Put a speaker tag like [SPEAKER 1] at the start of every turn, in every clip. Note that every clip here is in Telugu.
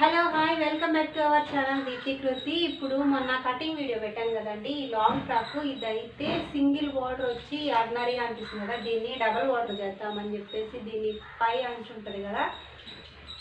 [SPEAKER 1] Hello hi welcome back to our channel Deepthi Kriti. ఇప్పుడు మొన్న కటింగ్ వీడియో పెట్టాను కదండి. ఈ లాంగ్ ఫ్రాక్ ఇదైతే సింగిల్ బార్డర్ వచ్చి ఆర్డినరీగా అనిపిస్తుంది కదా, దీన్ని డబల్ బార్డర్ చేద్దామని చెప్పేసి దీన్ని పై అంచు ఉంటుంది కదా,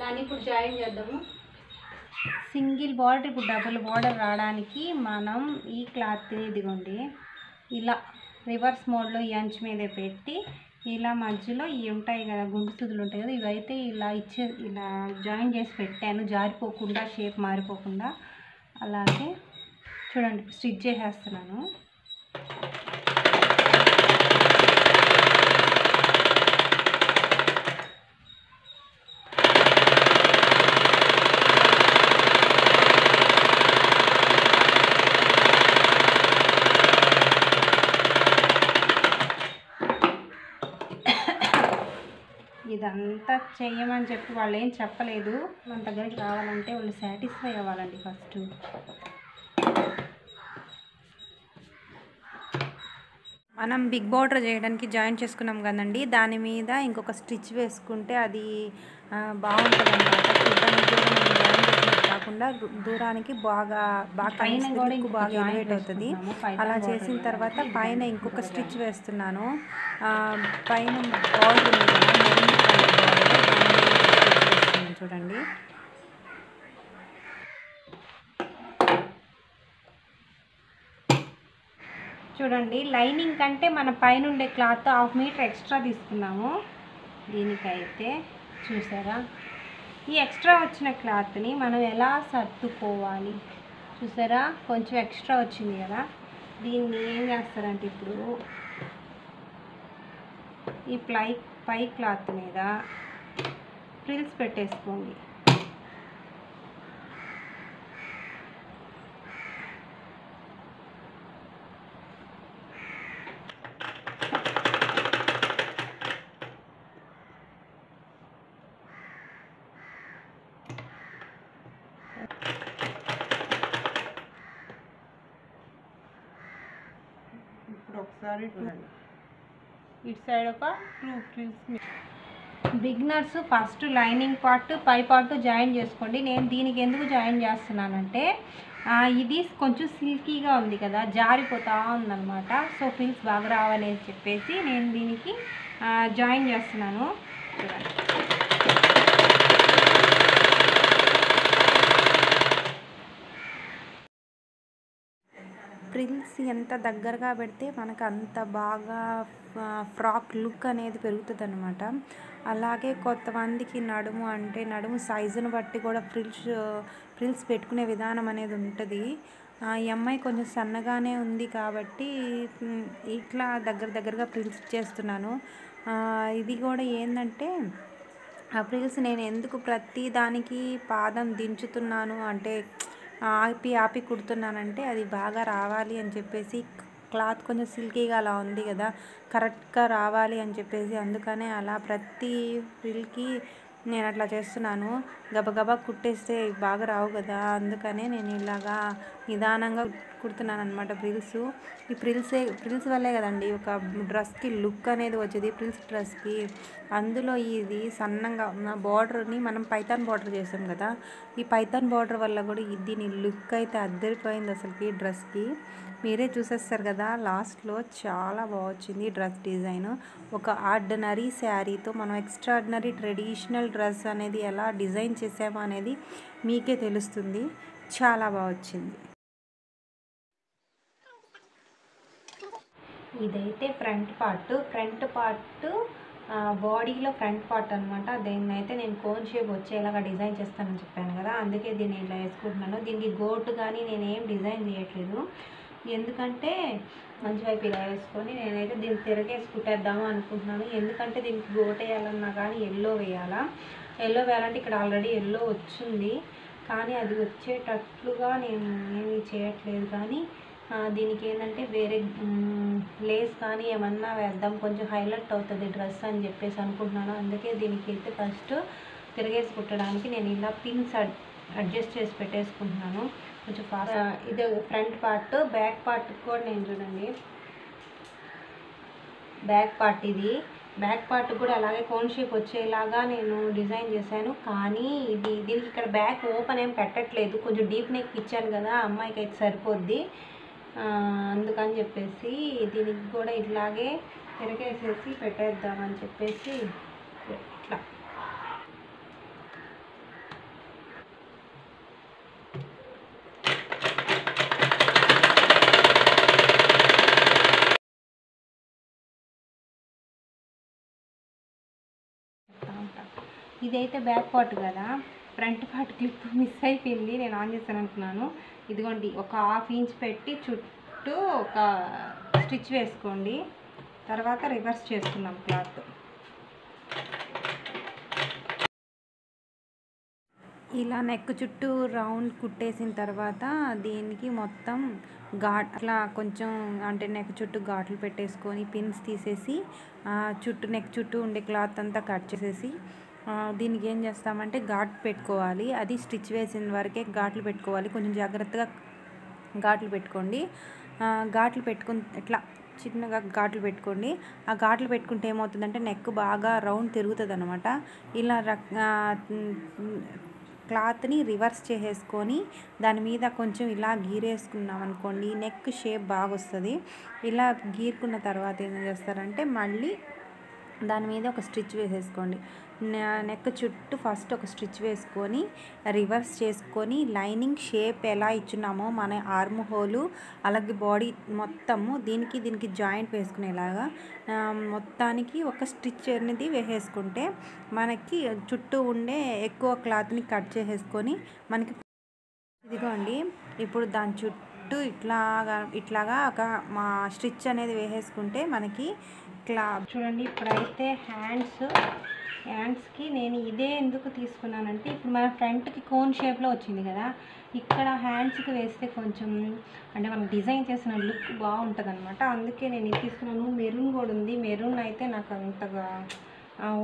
[SPEAKER 1] దాన్ని ఇప్పుడు జాయిన్ చేద్దాము. సింగిల్ బార్డర్ ఇప్పుడు డబుల్ బార్డర్ రావడానికి మనం ఈ క్లాత్ని ఇదిగోండి ఇలా రివర్స్ మోడ్లో ఈ అంచు మీద పెట్టి ఇలా మధ్యలో ఇవి ఉంటాయి కదా, గుండు సూదులు ఉంటాయి కదా, ఇవైతే ఇలా జాయిన్ చేసి పెట్టాను, జారిపోకుండా షేప్ మారిపోకుండా. అలాగే చూడండి స్టిచ్ చేసేస్తున్నాను. ఇదంతా చేయమని చెప్పి వాళ్ళు ఏం చెప్పలేదు. మన దగ్గరికి రావాలంటే వాళ్ళు సాటిస్ఫై అవ్వాలండి ఫస్ట్. మనం బిగ్ బార్డర్ చేయడానికి జాయిన్ చేసుకున్నాం కదండి, దాని మీద ఇంకొక స్టిచ్ వేసుకుంటే అది బాగుంటుంది అన్నమాట. చూడడానికి కూడా మనం జాయిన్ చేసినట్టు కాకుండా దూరానికి బాగా ఎలివేట్ అవుతుంది. అలా చేసిన తర్వాత పైన ఇంకొక స్టిచ్ వేస్తున్నాను. పైన బార్డర్ ఉంది కదా, చూడండి. చూడండి లైనింగ్ కంటే మన పైన ఉండే క్లాత్ 1/2 మీటర్ ఎక్స్ట్రా తీసుకున్నాము. దీనికైతే చూసారా, ఈ ఎక్స్ట్రా వచ్చిన క్లాత్ని మనం ఎలా సర్దుకోవాలి చూసారా, కొంచెం ఎక్స్ట్రా వచ్చింది కదా, దీన్ని ఏం చేస్తారంటే ఇప్పుడు ఈ పై క్లాత్ మీద ఫ్రిల్స్ పెట్టేసుకోండి. ఇప్పుడు ఒకసారి ఇటు సైడ్ ఒక 2 frills. Beginners first lining part పై పార్ట్ జాయిన్ చేసుకోండి. నేను దీనికి ఎందుకు జాయిన్ చేస్తున్నానంటే ఇది కొంచెం సిల్కీగా ఉంది కదా, జారిపోతూ ఉందన్నమాట. సో ఫ్రిల్స్ బాగా రావాలని చెప్పేసి నేను దీనికి జాయిన్ చేస్తున్నాను. చూడండి ఫ్రిల్స్ ఎంత దగ్గరగా పెడితే మనకు అంత బాగా ఫ్రాక్ లుక్ అనేది పెరుగుతుంది అనమాట. అలాగే కొంతమందికి నడుము సైజును బట్టి కూడా ఫ్రిల్స్ పెట్టుకునే విధానం అనేది ఉంటుంది. ఈ అమ్మాయి కొంచెం సన్నగానే ఉంది కాబట్టి ఇట్లా దగ్గరగా ఫ్రిల్స్ చేస్తున్నాను. ఇది కూడా ఏంటంటే ఆ ఫ్రిల్స్ నేను ఎందుకు ప్రతి దానికి పాదం దించుతున్నాను అంటే ఆపి కుడుతున్నానంటే అది బాగా రావాలి అని చెప్పేసి, క్లాత్ కొంచెం సిల్కీగా అలా ఉంది కదా, కరెక్ట్గా రావాలి అని చెప్పేసి అందుకనే అలా ప్రతి ఫ్రిల్కి నేను అట్లా చేస్తున్నాను. గబగబా కుట్టేస్తే బాగా రావు కదా, అందుకనే నేను ఇలాగా నిదానంగా కుడుతున్నాను అనమాట ఫ్రిల్స్. ఈ ఫ్రిల్స్ వల్లే కదండి ఒక డ్రెస్కి లుక్ అనేది వచ్చేది. ఫ్రిల్స్ డ్రెస్కి అందులో ఇది సన్నంగా ఉన్న బార్డర్ని మనం పైథాన్ బార్డర్ చేసాం కదా, ఈ పైథాన్ బార్డర్ వల్ల కూడా దీని లుక్ అయితే అద్దరిపోయింది అసలుకి డ్రెస్కి. మీరే చూసేస్తారు కదా, లాస్ట్లో చాలా బాగా వచ్చింది డ్రెస్ డిజైన్. ఒక ఆర్డినరీ శారీతో మనం ఎక్స్ట్రాడినరీ ట్రెడిషనల్ డ్రెస్ అనేది ఎలా డిజైన్ చేసామో అనేది మీకే తెలుస్తుంది. చాలా బాగా వచ్చింది. ఇదైతే ఫ్రంట్ పార్ట్ బాడీలో ఫ్రంట్ పార్ట్ అనమాట. దీన్ని అయితే నేను కోన్ షేప్ వచ్చేలాగా డిజైన్ చేస్తానని చెప్పాను కదా, అందుకే దీన్ని ఇలా వేసుకుంటున్నాను. దీనికి గోటు కానీ నేనేం డిజైన్ చేయట్లేదు, ఎందుకంటే మంచి వైపు ఇలా వేసుకొని నేనైతే దీన్ని తిరగేసి కుట్టేద్దాము అనుకుంటున్నాను. ఎందుకంటే దీనికి గోటు వేయాలన్నా కానీ ఎల్లో వేయాలంటే ఇక్కడ ఆల్రెడీ ఎల్లో వచ్చింది, కానీ అది వచ్చేటట్లుగా నేను ఏమీ చేయట్లేదు. కానీ దీనికి ఏంటంటే వేరే లేస్ కానీ ఏమన్నా వేద్దాం, కొంచెం హైలైట్ అవుతుంది డ్రెస్ అని చెప్పేసి అనుకుంటున్నాను. అందుకే దీనికి అయితే ఫస్ట్ తిరగేసి కుట్టడానికి నేను ఇలా పిన్స్ అడ్జస్ట్ చేసి పెట్టేసుకుంటున్నాను కొంచెం ఫాస్ట్. ఇది ఫ్రంట్ పార్ట్. బ్యాక్ పార్ట్ కూడా నేను చూడండి, బ్యాక్ పార్ట్ ఇది బ్యాక్ పార్ట్ కూడా అలాగే కోన్ షేప్ వచ్చేలాగా నేను డిజైన్ చేశాను. కానీ దీనికి ఇక్కడ బ్యాక్ ఓపెన్ ఏం పెట్టట్లేదు, కొంచెం డీప్ నెక్ ఇచ్చాను కదా, అమ్మాయికి అయితే సరిపోద్ది. అందుకని చెప్పేసి దీనికి కూడా ఇట్లాగే తిరగేసేసి పెట్టేద్దామని చెప్పేసి ఇట్లా ఇదైతే బ్యాక్ పార్ట్ కదా, ఫ్రంట్ పార్ట్ క్లిప్ మిస్ అయిపోయింది, నేను ఆన్ చేస్తాను అనుకున్నాను. ఇదిగోండి ఒక 1/2 ఇంచ్ పెట్టి చుట్టూ ఒక స్టిచ్ వేసుకోండి. తర్వాత రివర్స్ చేసుకున్నాం క్లాత్. ఇలా నెక్ చుట్టూ రౌండ్ కుట్టేసిన తర్వాత దీనికి మొత్తం అట్లా కొంచెం అంటే నెక్ చుట్టూ ఘాట్లు పెట్టేసుకొని పిన్స్ తీసేసి నెక్ చుట్టూ ఉండే క్లాత్ అంతా కట్ చేసేసి దీనికి ఏం చేస్తామంటే ఘాట్ పెట్టుకోవాలి. అది స్టిచ్ వేసిన వరకే ఘాట్లు పెట్టుకోవాలి. కొంచెం జాగ్రత్తగా ఘాట్లు పెట్టుకోండి. ఘాట్లు పెట్టుకుని ఇట్లా చిన్నగా ఘాట్లు పెట్టుకోండి. ఆ ఘాట్లు పెట్టుకుంటే ఏమవుతుందంటే నెక్ బాగా రౌండ్ తిరుగుతుంది అనమాట. ఇలా క్లాత్ని రివర్స్ చేసేసుకొని దాని మీద కొంచెం ఇలా గీరేసుకున్నాం అనుకోండి, నెక్ షేప్ బాగా వస్తుంది. ఇలా గీరుకున్న తర్వాత ఏం చేస్తారంటే మళ్ళీ దాని మీద ఒక స్టిచ్ వేసేసుకోండి. నెక్ చుట్టూ ఫస్ట్ ఒక స్టిచ్ వేసుకొని రివర్స్ చేసుకొని లైనింగ్ షేప్ ఎలా ఇచ్చున్నామో మన ఆర్మ్ హోలు అలాగే బాడీ మొత్తము దీనికి జాయింట్ వేసుకునేలాగా మొత్తానికి ఒక స్టిచ్ అనేది వేసేసుకుంటే మనకి చుట్టూ ఉండే ఎక్కువ క్లాత్ని కట్ చేసేసుకొని మనకి ఇదిగోండి. ఇప్పుడు దాని చుట్టూ ఇట్లాగా ఒక మా స్టిచ్ అనేది వేసేసుకుంటే మనకి చూడండి. ఇప్పుడైతే హ్యాండ్స్కి నేను ఇదే ఎందుకు తీసుకున్నానంటే ఇప్పుడు మన ఫ్రంట్కి కోన్ షేప్లో వచ్చింది కదా, ఇక్కడ హ్యాండ్స్కి వేస్తే కొంచెం అంటే మనం డిజైన్ చేసిన లుక్ బాగుంటుంది అనమాట. అందుకే నేను ఇది తీసుకున్నాను. మెరూన్ కూడా ఉంది. మెరూన్ అయితే నాకు అంతగా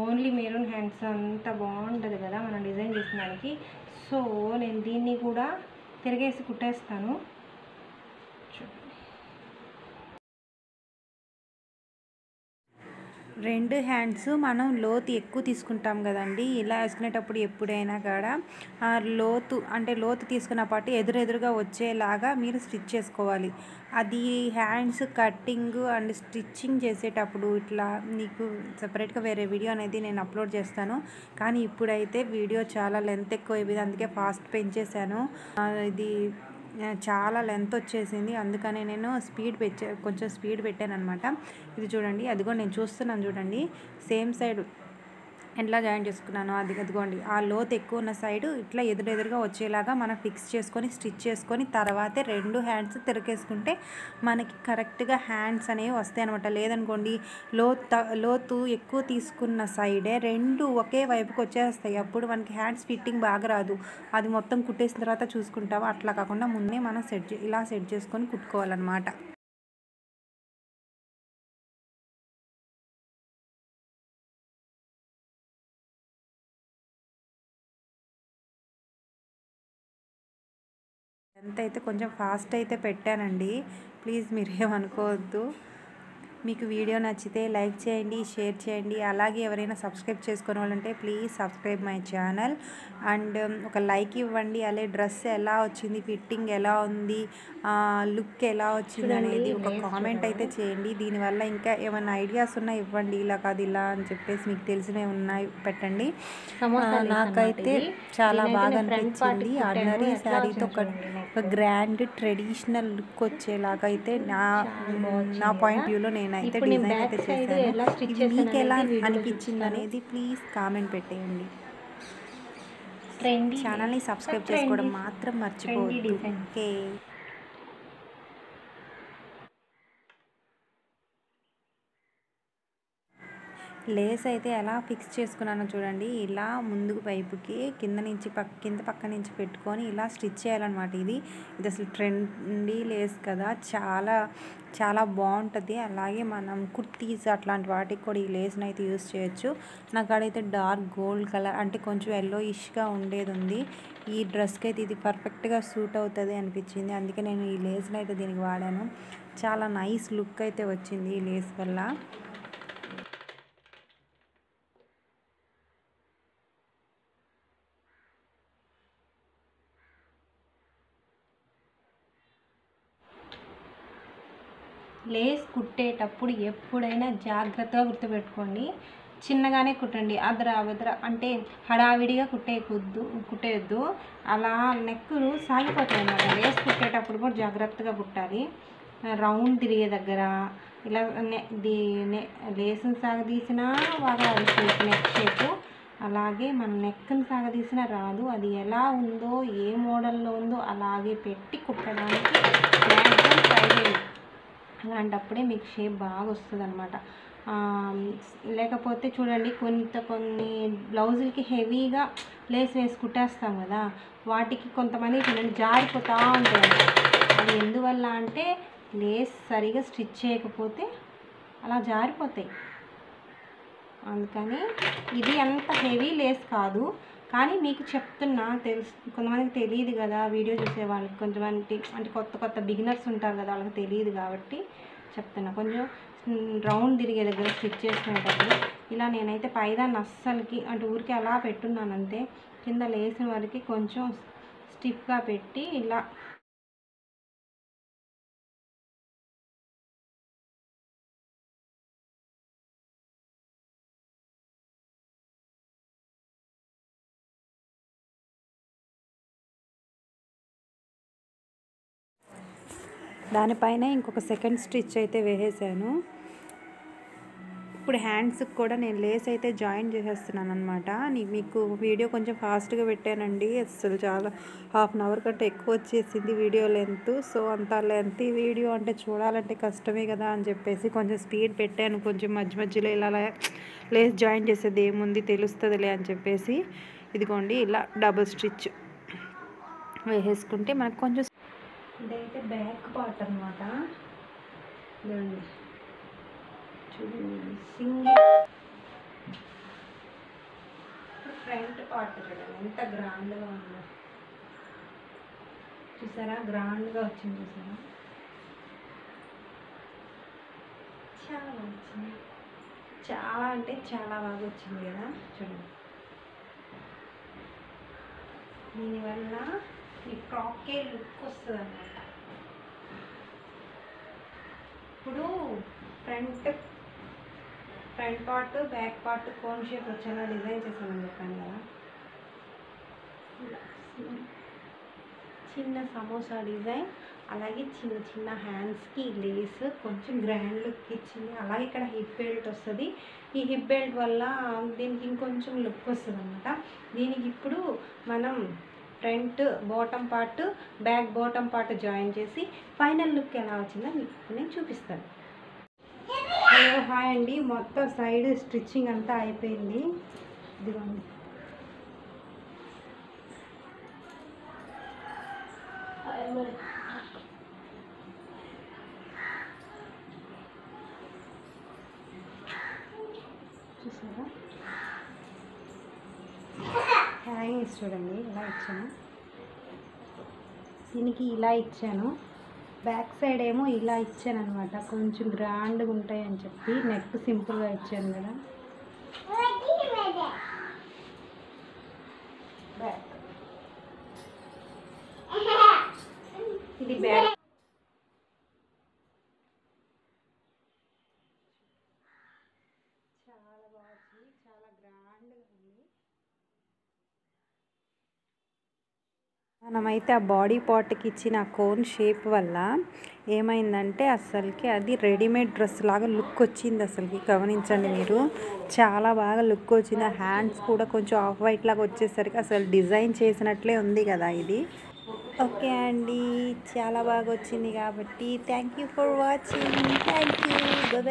[SPEAKER 1] ఓన్లీ మెరూన్ హ్యాండ్స్ అంత బాగుంటుంది కదా మనం డిజైన్ చేసిన దానికి. సో నేను దీన్ని కూడా తిరిగేసి కుట్టేస్తాను. రెండు హ్యాండ్స్ మనం లోతు ఎక్కువ తీసుకుంటాం కదండి. ఇలా వేసుకునేటప్పుడు ఎప్పుడైనా కూడా లోతు తీసుకున్న పాటు ఎదురుగా వచ్చేలాగా మీరు స్టిచ్ చేసుకోవాలి. అది హ్యాండ్స్ కట్టింగ్ అండ్ స్టిచ్చింగ్ చేసేటప్పుడు ఇట్లా నీకు సపరేట్గా వేరే వీడియో అనేది నేను అప్లోడ్ చేస్తాను. కానీ ఇప్పుడైతే వీడియో చాలా లెంత్ ఎక్కువ అయిపోయింది, అందుకే ఫాస్ట్ పెంచేశాను. ఇది చాలా లెంత్ వచ్చేసింది, అందుకనే నేను కొంచెం స్పీడ్ పెట్టాను అనమాట. ఇది చూడండి, అదిగో నేను చూస్తున్నాను చూడండి, సేమ్ సైడ్ ఎట్లా జాయిన్ చేసుకున్నాను అదిగోండి. ఆ లోతు ఎక్కువ ఉన్న సైడ్ ఇట్లా ఎదురుగా వచ్చేలాగా మనం ఫిక్స్ చేసుకొని స్టిచ్ చేసుకొని తర్వాతే రెండు హ్యాండ్స్ తిరగేసుకుంటే మనకి కరెక్ట్గా హ్యాండ్స్ అనేవి వస్తాయి అనమాట. లేదనుకోండి లోతు ఎక్కువ తీసుకున్న సైడే రెండు ఒకే వైపుకి వచ్చేస్తాయి. అప్పుడు మనకి హ్యాండ్స్ ఫిట్టింగ్ బాగా రాదు. అది మొత్తం కుట్టేసిన తర్వాత చూసుకుంటాము. అట్లా కాకుండా ముందే మనం ఇలా సెట్ చేసుకొని కుట్టుకోవాలన్నమాట. ఎంత అయితే కొంచెం ఫాస్ట్ అయితే పెట్టానండి, ప్లీజ్ మీరేమనుకోవద్దు. మీకు వీడియో నచ్చితే లైక్ చేయండి, షేర్ చేయండి. అలాగే ఎవరైనా సబ్స్క్రైబ్ చేసుకునే వాళ్ళంటే please subscribe my channel and ఒక లైక్ ఇవ్వండి. అలాగే డ్రెస్ ఎలా వచ్చింది, ఫిట్టింగ్ ఎలా ఉంది, లుక్ ఎలా వచ్చింది అనేది ఒక కామెంట్ అయితే చేయండి. దీనివల్ల ఇంకా ఏమైనా ఐడియాస్ ఉన్నా ఇవ్వండి, ఇలా కాదు ఇలా అని చెప్పేసి మీకు తెలిసినవి ఉన్నాయి పెట్టండి. నాకైతే చాలా బాగా అనిపించింది. ఆర్డినరీ శారీతో ఒక గ్రాండ్ ట్రెడిషనల్ లుక్ వచ్చేలాగా అయితే నా పాయింట్ వ్యూలో నేనైతే డిజైన్ అయితే చేశాను. ఇది మీకు ఎలా అనిపించింది అనేది ప్లీజ్ కామెంట్ పెట్టేయండి. ఛానల్ని సబ్స్క్రైబ్ చేసుకోవడం మాత్రం మర్చిపోవద్దు. ఓకే. లేస్ అయితే ఎలా ఫిక్స్ చేసుకున్నానో చూడండి. ఇలా ముందుకు వైపుకి కింద పక్క నుంచి పెట్టుకొని ఇలా స్టిచ్ చేయాలన్నమాట. ఇది అసలు ట్రెండీ లేస్ కదా, చాలా చాలా బాగుంటుంది. అలాగే మనం కుర్తీస్ అట్లాంటి వాటికి కూడా ఈ లేస్ని అయితే యూస్ చేయొచ్చు. నాకు అక్కడైతే డార్క్ గోల్డ్ కలర్ అంటే కొంచెం ఎల్లోయిష్గా ఉండేది ఉంది. ఈ డ్రెస్కి అయితే ఇది పర్ఫెక్ట్గా సూట్ అవుతుంది అనిపించింది, అందుకే నేను ఈ లేస్ని అయితే దీనికి వాడాను. చాలా నైస్ లుక్ అయితే వచ్చింది ఈ లేస్ వల్ల. లేస్ కుట్టేటప్పుడు ఎప్పుడైనా జాగ్రత్తగా గుర్తుపెట్టుకోండి, చిన్నగానే కుట్టండి. అదర అంటే హడావిడిగా కుట్టేయద్దు. అలా నెక్కులు సాగిపోతాయి అన్నమాట. లేస్ కుట్టేటప్పుడు కూడా జాగ్రత్తగా కుట్టాలి. రౌండ్ తిరిగే దగ్గర ఇలా లేస్ని సాగదీసినా బాగా షేప్, నెక్ షేపు. అలాగే మన నెక్ని సాగదీసినా రాదు. అది ఎలా ఉందో, ఏ మోడల్లో ఉందో అలాగే పెట్టి కుట్టడానికి మ్యాక్సిమం ట్రై చేయండి. అలాంటప్పుడే మీకు షేప్ బాగా వస్తుంది అనమాట. లేకపోతే చూడండి, కొన్ని బ్లౌజులకి హెవీగా లేస్ వేసి కుట్టేస్తాం కదా, వాటికి కొంతమంది చూడండి జారిపోతూ ఉంటుంది. అది ఎందువల్ల అంటే లేస్ సరిగా స్టిచ్ చేయకపోతే అలా జారిపోతాయి. అందుకని ఇది అంత హెవీ లేస్ కాదు, కానీ మీకు చెప్తున్నా, కొంతమందికి తెలియదు కదా, వీడియో చూసే వాళ్ళకి కొంతమంది అంటే కొత్త బిగినర్స్ ఉంటారు కదా, వాళ్ళకి తెలియదు కాబట్టి చెప్తున్నా. కొంచెం రౌండ్ తిరిగే దగ్గర స్టిచ్ చేసుకునేటప్పుడు ఇలా నేనైతే పైదాన్ని అస్సలకి అంటే ఊరికి అలా పెట్టున్నాను అంతే. కింద లేసిన వరకు కొంచెం స్టిఫ్గా పెట్టి ఇలా దానిపైన ఇంకొక సెకండ్ స్టిచ్ అయితే వేసేసాను. ఇప్పుడు హ్యాండ్స్కి కూడా నేను లేస్ అయితే జాయిన్ చేసేస్తున్నాను అనమాట. మీకు వీడియో కొంచెం ఫాస్ట్గా పెట్టానండి, అసలు చాలా హాఫ్ అన్ అవర్ కంటే ఎక్కువ వచ్చేసింది వీడియో లెంత్. సో అంత లెంత్ వీడియో అంటే చూడాలంటే కష్టమే కదా అని చెప్పేసి కొంచెం స్పీడ్ పెట్టాను. కొంచెం మధ్యలో ఇలా లేస్ జాయిన్ చేసేది ఏముంది తెలుస్తుందిలే అని చెప్పేసి ఇదిగోండి ఇలా డబుల్ స్టిచ్ వేసేసుకుంటే మనకు కొంచెం. ఇదైతే బ్యాక్ పార్ట్ అనమాట. చూడండి సింగిల్. ఫ్రంట్ పార్ట్ చూడండి ఎంత గ్రాండ్గా ఉందో, చూసారా? గ్రాండ్గా వచ్చింది చూసారా? చాలా వచ్చింది, చాలా అంటే చాలా బాగా వచ్చింది కదా. చూడండి, దీనివల్ల ఈ ఫ్రాక్కే లుక్ వస్తుంది అన్నమాట. ఇప్పుడు front part back part cone shape వచ్చేలా డిజైన్ చేసామని చెప్పాను కదా. చిన్న సమోసా డిజైన్, అలాగే చిన్న హ్యాండ్స్కి లేస్ కొంచెం గ్రాండ్ లుక్ ఇచ్చింది. అలాగే ఇక్కడ హిప్ బెల్ట్ వస్తుంది. ఈ హిప్ బెల్ట్ వల్ల దీనికి ఇంకొంచెం లుక్ వస్తుంది అనమాట. దీనికి ఇప్పుడు మనం front bottom part, back bottom part join చేసి ఫైనల్ లుక్ ఎలా వచ్చిందో మీకు నేను చూపిస్తాను. హలో, హాయ్ అండి. మొత్తం సైడ్ స్టిచ్చింగ్ అంతా అయిపోయింది. ఇదిగోండి, చూసారా? హ్యాంగింగ్స్ చూడండి ఇలా ఇచ్చాను, దీనికి ఇలా ఇచ్చాను. బ్యాక్ సైడ్ ఏమో ఇలా ఇచ్చాను అనమాట, కొంచెం గ్రాండ్గా ఉంటాయి అని చెప్పి. నెక్ సింపుల్గా ఇచ్చాను కదా. బ్యాక్ ఇది బ్యాక్. చాలా బాగుంది, చాలా గ్రాండ్గా ఉంది. మనమైతే ఆ బాడీ పార్ట్కి ఇచ్చిన కోన్ షేప్ వల్ల ఏమైందంటే అసలుకి అది రెడీమేడ్ డ్రెస్ లాగా లుక్ వచ్చింది. అసలుకి గమనించండి మీరు, చాలా బాగా లుక్ వచ్చింది. ఆ హ్యాండ్స్ కూడా కొంచెం ఆఫ్ వైట్ లాగా వచ్చేసరికి అసలు డిజైన్ చేసినట్లే ఉంది కదా ఇది. ఓకే అండి, చాలా బాగా వచ్చింది కాబట్టి thank you for watching. Thank you, bye.